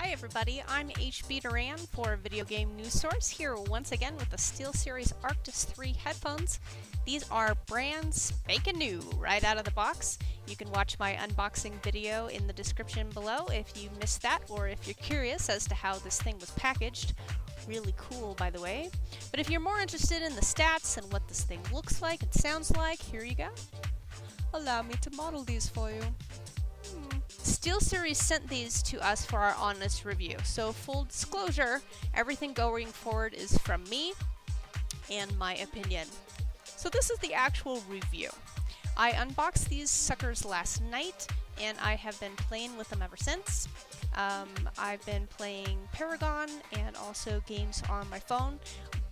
Hi everybody, I'm HB Duran for Video Game News Source, here once again with the SteelSeries Arctis 3 headphones. These are brand spanking new, right out of the box. You can watch my unboxing video in the description below if you missed that, or if you're curious as to how this thing was packaged. Really cool, by the way. But if you're more interested in the stats and what this thing looks like and sounds like, here you go. Allow me to model these for you. SteelSeries sent these to us for our honest review. So full disclosure, everything going forward is from me and my opinion. So this is the actual review. I unboxed these suckers last night and I have been playing with them ever since. I've been playing Paragon and also games on my phone,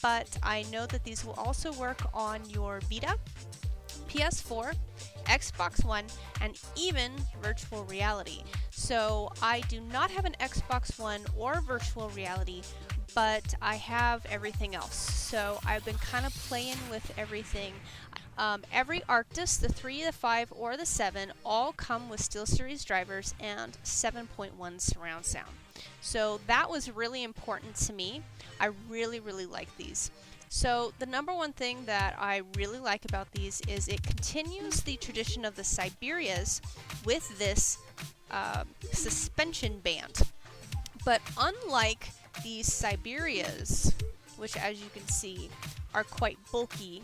but I know that these will also work on your Vita, PS4, Xbox One, and even virtual reality. So I do not have an Xbox One or virtual reality, but I have everything else. So I've been kind of playing with everything. Every Arctis, the 3, the 5, or the 7, all come with SteelSeries drivers and 7.1 surround sound. So that was really important to me. I really like these. So the number one thing that I really like about these is it continues the tradition of the Siberias with this suspension band. But unlike these Siberias, which as you can see are quite bulky,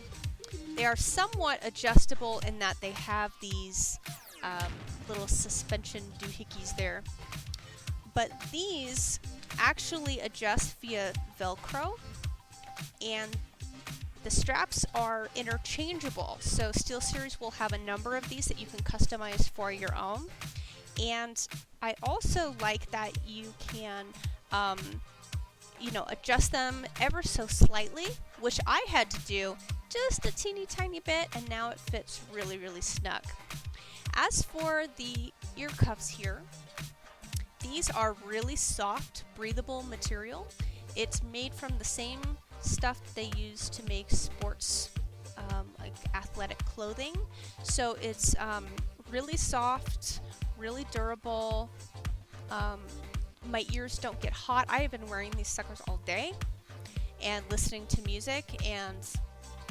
they are somewhat adjustable in that they have these little suspension doohickeys there. But these actually adjust via Velcro, and the straps are interchangeable. So SteelSeries will have a number of these that you can customize for your own. And I also like that you can adjust them ever so slightly, which I had to do just a teeny tiny bit, and now it fits really snug. As for the ear cuffs here, these are really soft, breathable material. It's made from the same stuff they use to make sports, like athletic clothing. So it's really soft, really durable. My ears don't get hot. I have been wearing these suckers all day and listening to music, and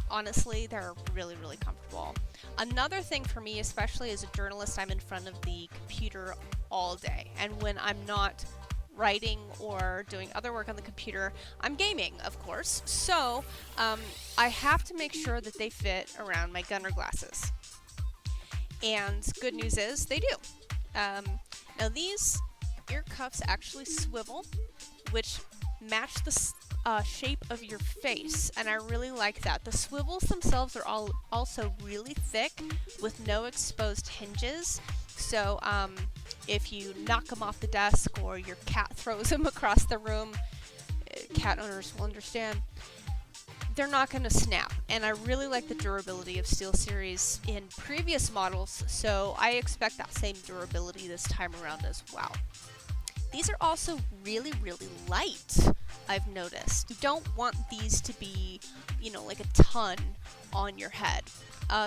honestly, they're really comfortable. Another thing for me, especially as a journalist, I'm in front of the computer all day, and when I'm not writing or doing other work on the computer, I'm gaming, of course. So I have to make sure that they fit around my gunner glasses. And good news is they do. Now these ear cuffs actually swivel, which match the shape of your face, and I really like that. The swivels themselves are also really thick with no exposed hinges. So if you knock them off the desk or your cat throws them across the room, cat owners will understand, they're not going to snap. And I really like the durability of SteelSeries in previous models, so I expect that same durability this time around as well. These are also really light, I've noticed. You don't want these to be, like a ton on your head.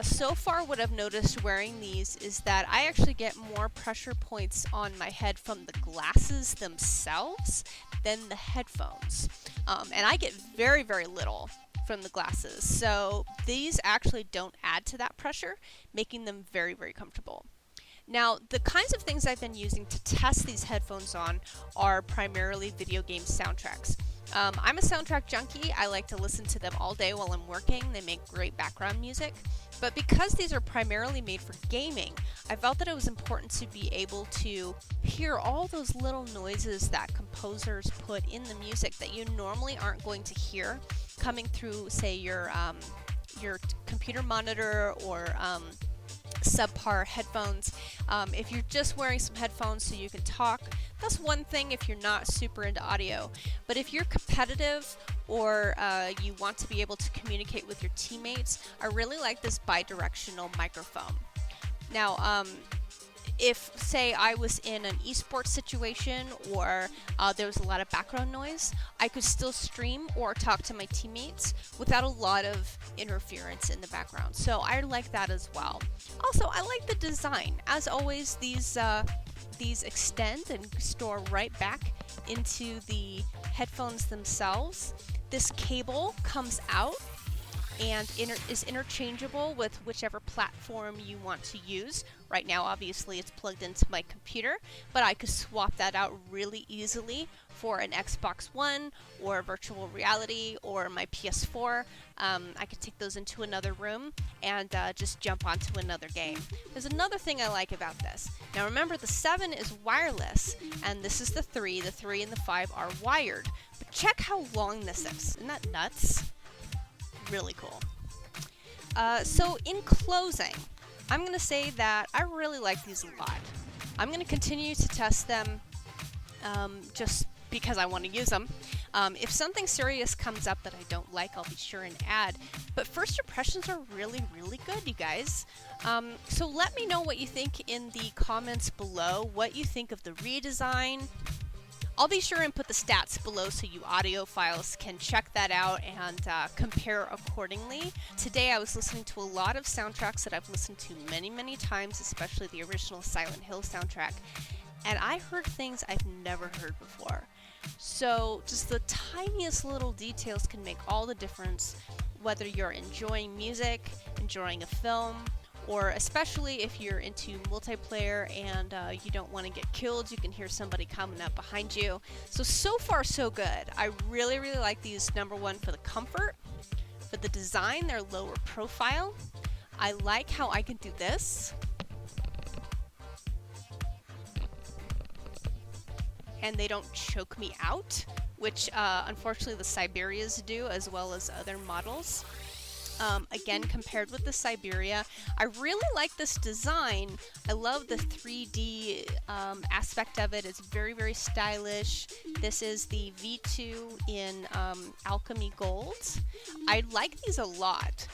So far what I've noticed wearing these is that I actually get more pressure points on my head from the glasses themselves than the headphones. And I get very little from the glasses. So these actually don't add to that pressure, making them very comfortable. Now, the kinds of things I've been using to test these headphones on are primarily video game soundtracks. I'm a soundtrack junkie. I like to listen to them all day while I'm working. They make great background music. But because these are primarily made for gaming, I felt that it was important to be able to hear all those little noises that composers put in the music that you normally aren't going to hear coming through, say, your computer monitor or subpar headphones. If you're just wearing some headphones so you can talk, that's one thing if you're not super into audio. But if you're competitive or you want to be able to communicate with your teammates, I really like this bidirectional microphone. Now, if, say, I was in an esports situation or there was a lot of background noise, I could still stream or talk to my teammates without a lot of interference in the background. So I like that as well. Also, I like the design. As always, these extend and store right back into the headphones themselves. This cable comes out and is interchangeable with whichever platform you want to use. Right now, obviously, it's plugged into my computer, but I could swap that out really easily for an Xbox One or virtual reality or my PS4. I could take those into another room and just jump onto another game. There's another thing I like about this. Now remember, the 7 is wireless, and this is the 3. The 3 and the 5 are wired. But check how long this is. Isn't that nuts? Really cool. So in closing, I'm going to say that I really like these a lot. I'm going to continue to test them just because I want to use them. If something serious comes up that I don't like, I'll be sure and add. But first impressions are really, really good, you guys. So let me know what you think in the comments below, what you think of the redesign. I'll be sure and put the stats below so you audiophiles can check that out and compare accordingly. Today I was listening to a lot of soundtracks that I've listened to many, many times, especially the original Silent Hill soundtrack, and I heard things I've never heard before. So just the tiniest little details can make all the difference, whether you're enjoying music, enjoying a film, or especially if you're into multiplayer and you don't want to get killed, you can hear somebody coming up behind you. So far so good. I really, really like these. Number one, for the comfort, for the design, they're lower profile. I like how I can do this. And they don't choke me out, which unfortunately the Siberias do, as well as other models. Again, compared with the Siberia, I really like this design. I love the 3D aspect of it. It's very, very stylish. This is the V2 in Alchemy Gold. I like these a lot.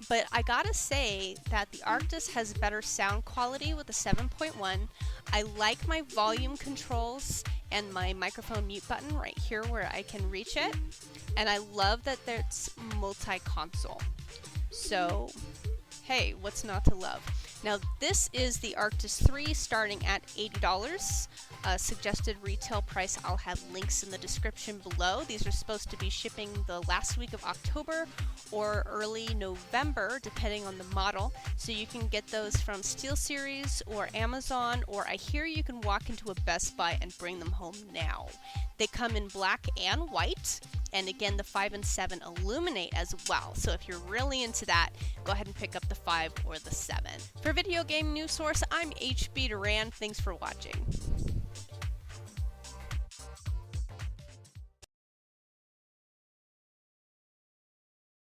But I gotta say that the Arctis has better sound quality with the 7.1. I like my volume controls and my microphone mute button right here where I can reach it. And I love that it's multi-console. So, hey, what's not to love? Now, this is the Arctis 3 starting at $80. Suggested retail price, I'll have links in the description below. These are supposed to be shipping the last week of October or early November, depending on the model. So you can get those from SteelSeries or Amazon, or I hear you can walk into a Best Buy and bring them home now. They come in black and white, and again, the 5 and 7 illuminate as well. So if you're really into that, go ahead and pick up the 5 or the 7. For Video Game News Source, I'm HB Duran. Thanks for watching.